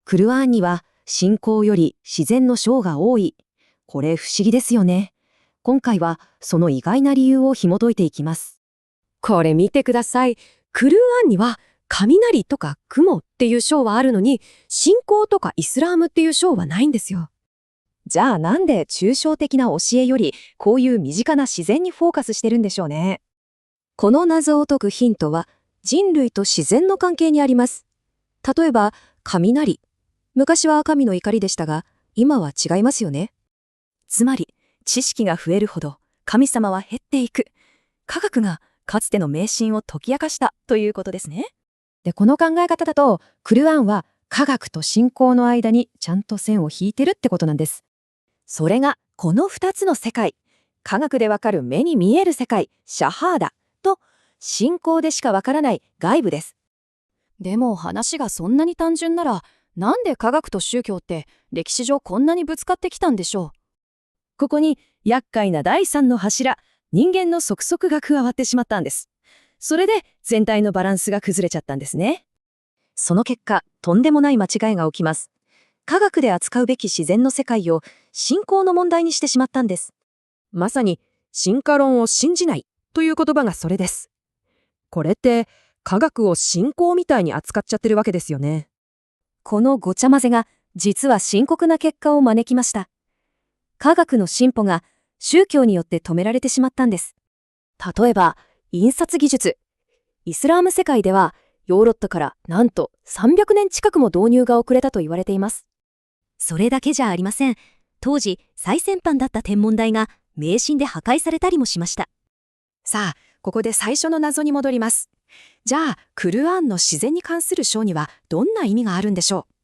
クルアーンには信仰より自然の章が多い。これ不思議ですよね。今回はその意外な理由を紐解いていきます。これ見てください。クルーアンには雷とか雲っていう章はあるのに、信仰とかイスラームっていう章はないんですよ。じゃあなんで抽象的な教えよりこういう身近な自然にフォーカスしてるんでしょうね。この謎を解くヒントは人類と自然の関係にあります。例えば雷。昔は神の怒りでしたが今は違いますよね。つまり知識が増えるほど神様は減っていく。科学がかつての迷信を解き明かしたということですね。で、この考え方だとクルアンは科学と信仰の間にちゃんと線を引いてるってことなんです。それがこの2つの世界。科学でわかる目に見える世界、シャハーダと信仰でしかわからない外部です。でも話がそんなに単純なら、なんで科学と宗教って歴史上こんなにぶつかってきたんでしょう。ここに厄介な第3の柱、人間の足則が加わってしまったんです。それで全体のバランスが崩れちゃったんですね。その結果、とんでもない間違いが起きます。科学で扱うべき自然の世界を信仰の問題にしてしまったんです。まさに進化論を信じないという言葉がそれです。これって科学を信仰みたいに扱っちゃってるわけですよね。このごちゃ混ぜが実は深刻な結果を招きました。科学の進歩が宗教によって止められてしまったんです。例えば、印刷技術。イスラーム世界ではヨーロッパからなんと300年近くも導入が遅れたと言われています。それだけじゃありません。当時、最先端だった天文台が迷信で破壊されたりもしました。さあ、ここで最初の謎に戻ります。じゃあ、クルアンの自然に関する章にはどんな意味があるんでしょう？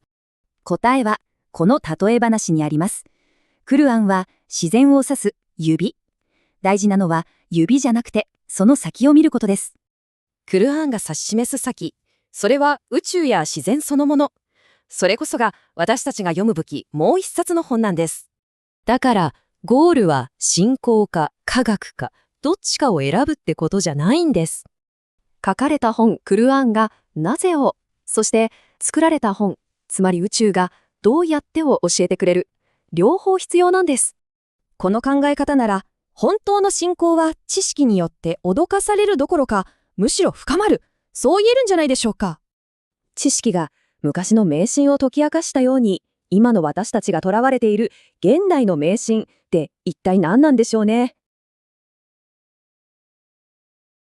答えは、この例え話にあります。クルアンは自然を指す指。大事なのは指じゃなくて、その先を見ることです。クルアンが指し示す先、それは宇宙や自然そのもの。それこそが私たちが読むべきもう一冊の本なんです。だから、ゴールは信仰か科学か、どっちかを選ぶってことじゃないんです。書かれた本クルアンがなぜを、そして作られた本、つまり宇宙がどうやってを教えてくれる。両方必要なんです。この考え方なら、本当の信仰は知識によって脅かされるどころか、むしろ深まる。そう言えるんじゃないでしょうか。知識が昔の迷信を解き明かしたように、今の私たちが囚われている現代の迷信って一体何なんでしょうね。